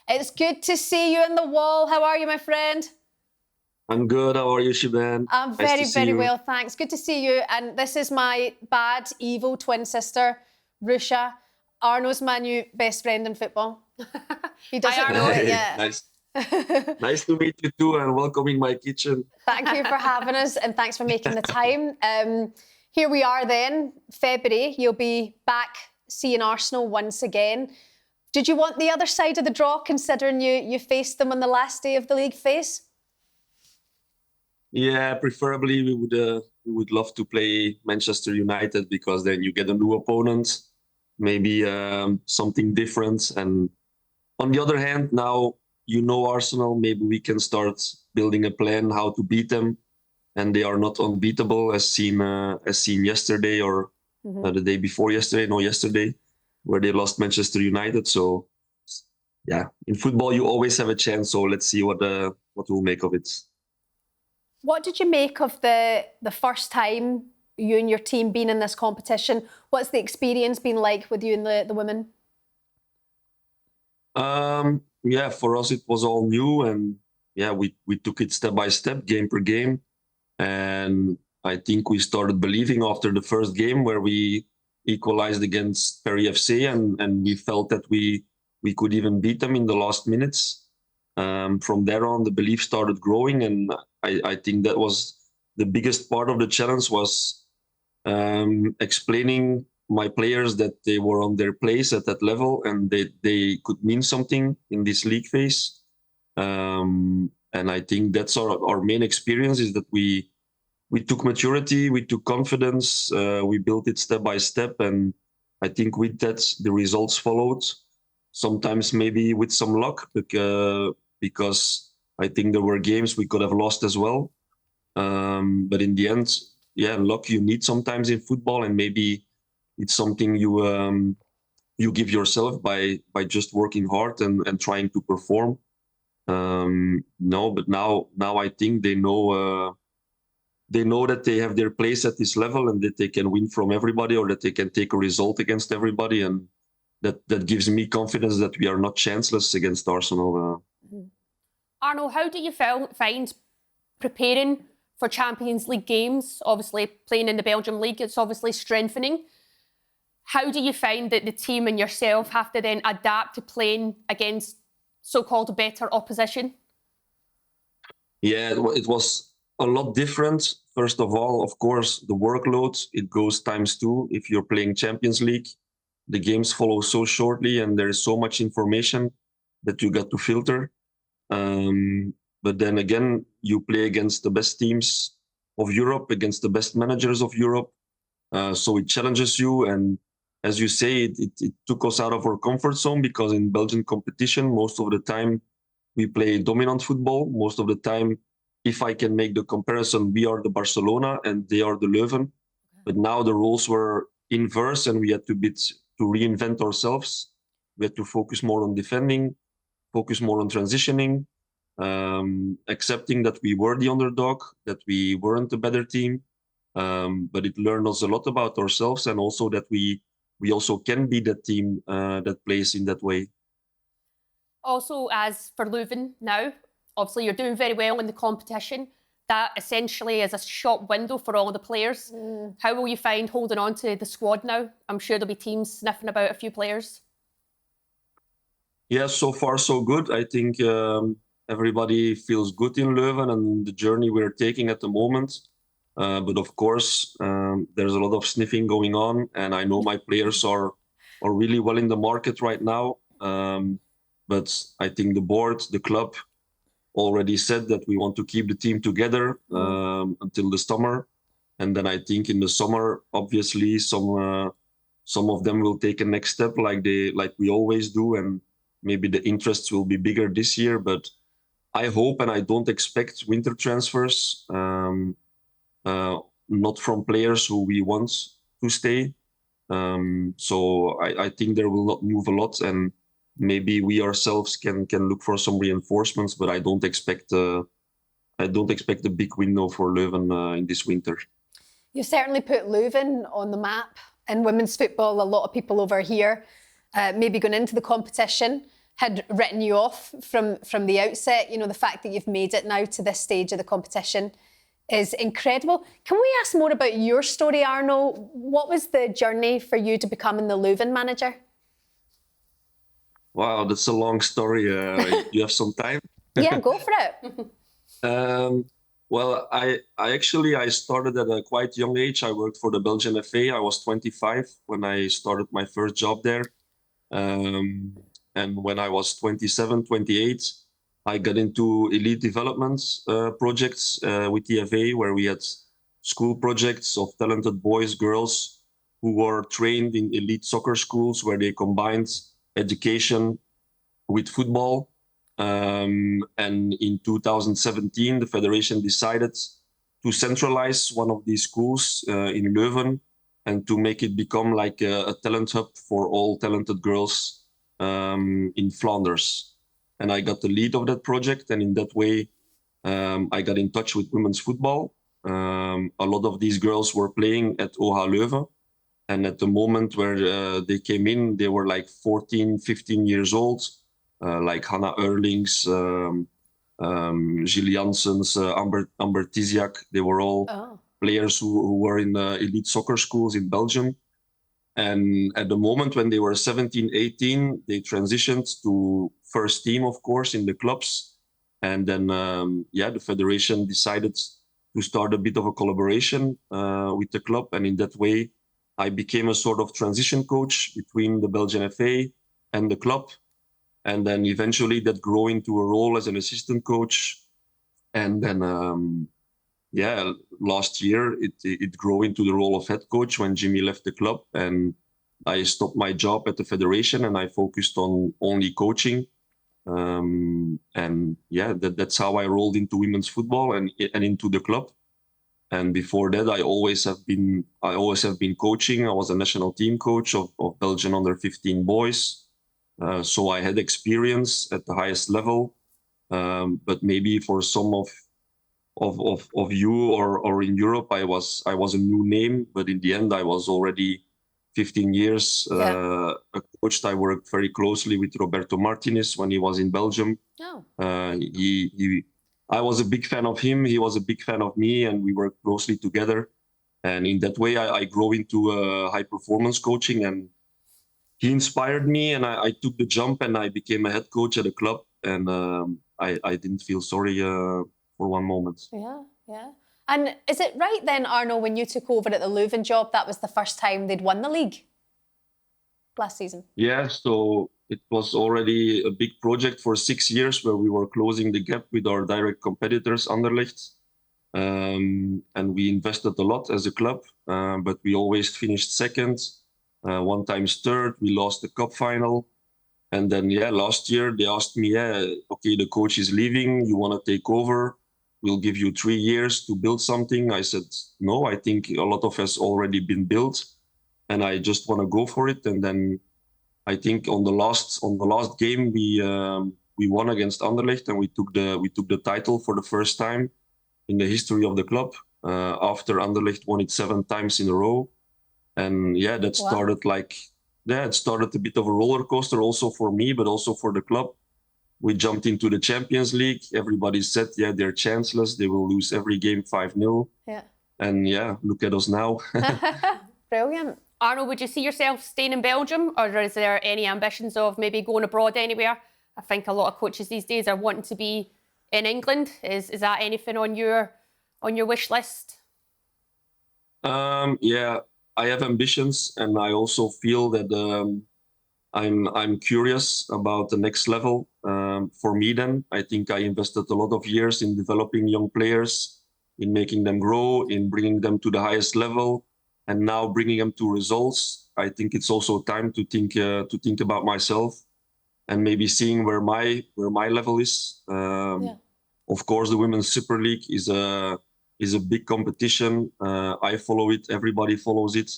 It's good to see you in the wall. How are you, my friend? I'm good. How are you, Shiban? I'm very well, thanks. Good to see you. And this is my bad, evil twin sister, Rusha. Arno's my new best friend in football. He doesn't know it yet. Nice. Nice to meet you too, and welcome in my kitchen. Thank you for having us, and thanks for making the time. Here we are then, February. You'll be back seeing Arsenal once again. Did you want the other side of the draw, considering you faced them on the last day of the league phase? Yeah, preferably we would love to play Manchester United, because then you get a new opponent, maybe something different. And on the other hand, now you know Arsenal, maybe we can start building a plan how to beat them, and they are not unbeatable as seen yesterday, or the day before yesterday, no, yesterday, where they lost Manchester United. So yeah, in football you always have a chance. So let's see what we'll make of it. What did you make of the first time you and your team being in this competition? What's the experience been like with you and the women? Yeah, for us it was all new, and yeah, we took it step by step, game per game. And I think we started believing after the first game, where we equalized against Perry FC, and we felt that we could even beat them in the last minutes. From there on, the belief started growing, and I think that was the biggest part of the challenge, was explaining my players that they were on their place at that level, and they could mean something in this league phase. And I think that's our main experience, is that we took maturity, we took confidence, we built it step by step, and I think with that the results followed. Sometimes maybe with some luck, because I think there were games we could have lost as well. But in the end, yeah, luck you need sometimes in football, and maybe it's something you give yourself by just working hard and trying to perform. No, but now I think they know that they have their place at this level, and that they can win from everybody, or that they can take a result against everybody, and that gives me confidence that we are not chanceless against Arsenal. Arno, how do you find preparing for Champions League games? Obviously, playing in the Belgium League, it's obviously strengthening. How do you find that the team and yourself have to then adapt to playing against so-called better opposition? Yeah, it was a lot different. First of all, of course, the workload, it goes ×2 if you're playing Champions League. The games follow so shortly, and there is so much information that you got to filter. But then again, you play against the best teams of Europe, against the best managers of Europe. So it challenges you. And as you say, it took us out of our comfort zone, because in Belgian competition, most of the time we play dominant football. Most of the time, if I can make the comparison, we are the Barcelona and they are the Leuven. But now the roles were inverse, and we had to reinvent ourselves. We had to focus more on defending, focus more on transitioning, accepting that we were the underdog, that we weren't the better team. But it learned us a lot about ourselves, and also that we also can be that team that plays in that way. Also, as for Leuven now, obviously you're doing very well in the competition. That essentially is a shop window for all the players. How will you find holding on to the squad now? I'm sure there'll be teams sniffing about a few players. Yeah, so far so good. I think everybody feels good in Leuven and the journey we're taking at the moment. But of course, there's a lot of sniffing going on, and I know my players are really well in the market right now. But I think the board, the club, already said that we want to keep the team together until the summer. And then I think in the summer, obviously, some of them will take a next step, like we always do, and maybe the interests will be bigger this year. But I hope, and I don't expect winter transfers, not from players who we want to stay. So I think there will not move a lot, and maybe we ourselves can look for some reinforcements, but I don't expect a big window for Leuven in this winter. You certainly put Leuven on the map in women's football. A lot of people over here maybe going into the competition had written you off from the outset. You know, the fact that you've made it now to this stage of the competition is incredible. Can we ask more about your story, Arno? What was the journey for you to becoming the Leuven manager? Wow, that's a long story. You have some time? Yeah, go for it. Well, I started at a quite young age. I worked for the Belgian FA. I was 25 when I started my first job there. And when I was 27, 28, I got into elite development projects with the FA, where we had school projects of talented boys, girls who were trained in elite soccer schools, where they combined education with football. And in 2017, the federation decided to centralize one of these schools in Leuven and to make it become like a talent hub for all talented girls in Flanders. And I got the lead of that project. And in that way, I got in touch with women's football. A lot of these girls were playing at OH Leuven. And at the moment where they came in, they were like 14, 15 years old, like Hannah Erlings, Gilles Janssens, Amber Tiziak. They were all players who were in elite soccer schools in Belgium. And at the moment when they were 17, 18, they transitioned to first team, of course, in the clubs. And then, the federation decided to start a bit of a collaboration with the club. And in that way, I became a sort of transition coach between the Belgian FA and the club. And then eventually that grew into a role as an assistant coach. And then, last year it grew into the role of head coach when Jimmy left the club. And I stopped my job at the federation and I focused on only coaching. That's how I rolled into women's football and into the club. And before that, I always have been coaching. I was a national team coach of Belgian under 15 boys. So I had experience at the highest level. But maybe for some of you or in Europe, I was a new name. But in the end, I was already 15 years a coach. I worked very closely with Roberto Martinez when he was in Belgium. I was a big fan of him. He was a big fan of me, and we worked closely together. And in that way, I grew into high performance coaching, and he inspired me. And I took the jump, and I became a head coach at a club. And I didn't feel sorry for one moment. Yeah. And is it right then, Arno, when you took over at the Leuven job, that was the first time they'd won the league last season? Yeah, so it was already a big project for 6 years where we were closing the gap with our direct competitors, Anderlecht. And we invested a lot as a club, but we always finished second, one times third. We lost the cup final. And then, last year they asked me, okay, the coach is leaving. You want to take over? We'll give you 3 years to build something. I said, no, I think a lot of has already been built and I just want to go for it. And then I think on the last game, we won against Anderlecht and we took the title for the first time in the history of the club, after Anderlecht won it 7 times in a row. And that started it started a bit of a roller coaster also for me, but also for the club. We jumped into the Champions League. Everybody said, they're chanceless. They will lose every game 5-0. Yeah. And look at us now. Brilliant. Arno, would you see yourself staying in Belgium, or is there any ambitions of maybe going abroad anywhere? I think a lot of coaches these days are wanting to be in England. Is that anything on your wish list? I have ambitions, and I also feel that I'm curious about the next level. For me, then I think I invested a lot of years in developing young players, in making them grow, in bringing them to the highest level, and now bringing them to results. I think it's also time to think about myself and maybe seeing where my level is. Of course, the Women's Super League is a big competition. I follow it. Everybody follows it.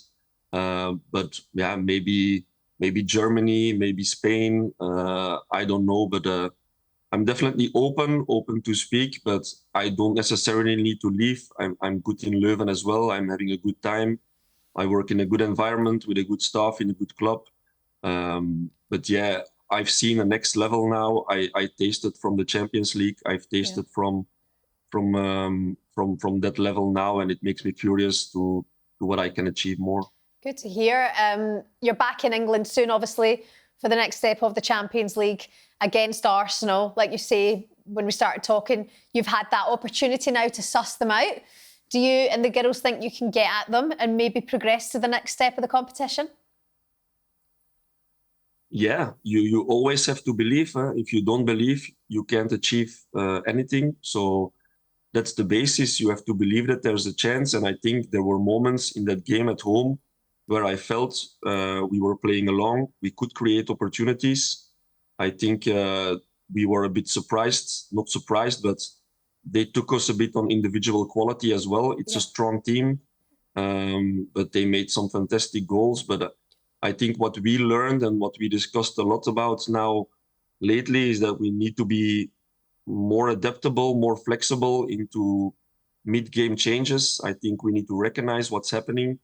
But maybe Germany, maybe Spain. I don't know, but I'm definitely open to speak. But I don't necessarily need to leave. I'm good in Leuven as well. I'm having a good time. I work in a good environment with a good staff in a good club. But I've seen a next level now. I tasted from the Champions League. I've tasted from that level now, and it makes me curious to what I can achieve more. Good to hear. You're back in England soon, obviously, for the next step of the Champions League against Arsenal. Like you say, when we started talking, you've had that opportunity now to suss them out. Do you and the girls think you can get at them and maybe progress to the next step of the competition? Yeah, you always have to believe. If you don't believe, you can't achieve anything. So that's the basis. You have to believe that there's a chance. And I think there were moments in that game at home where I felt we were playing along. We could create opportunities. I think we were a bit surprised, not surprised, but they took us a bit on individual quality as well. It's a strong team, but they made some fantastic goals. But I think what we learned and what we discussed a lot about now lately is that we need to be more adaptable, more flexible into mid-game changes. I think we need to recognize what's happening.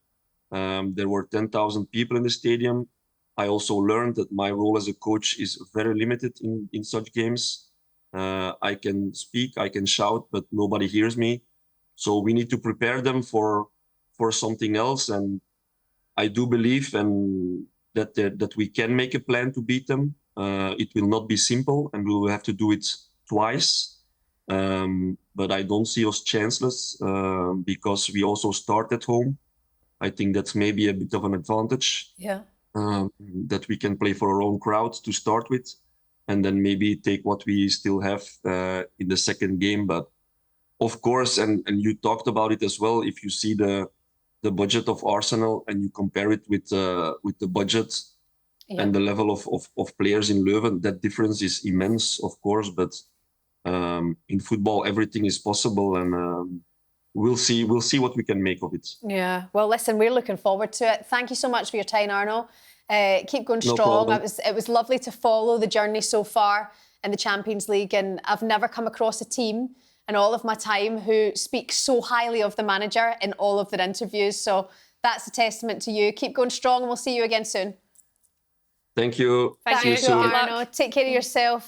There were 10,000 people in the stadium. I also learned that my role as a coach is very limited in such games. I can speak, I can shout, but nobody hears me. So we need to prepare them for something else. And I do believe that we can make a plan to beat them. It will not be simple, and we will have to do it twice. But I don't see us chanceless because we also start at home. I think that's maybe a bit of an advantage. Yeah. That we can play for our own crowd to start with, and then maybe take what we still have in the second game. But of course, and you talked about it as well, if you see the budget of Arsenal and you compare it with the budget and the level of players in Leuven, that difference is immense, of course. But in football, everything is possible, and we'll see what we can make of it. Yeah. Well, listen, we're looking forward to it. Thank you so much for your time, Arno. Keep going No strong. problem. It was lovely to follow the journey so far in the Champions League, and I've never come across a team in all of my time who speaks so highly of the manager in all of their interviews. So that's a testament to you. Keep going strong, and we'll see you again soon. Thank you. Thank See you you. soon. Good luck. Arno. Take care of yourself.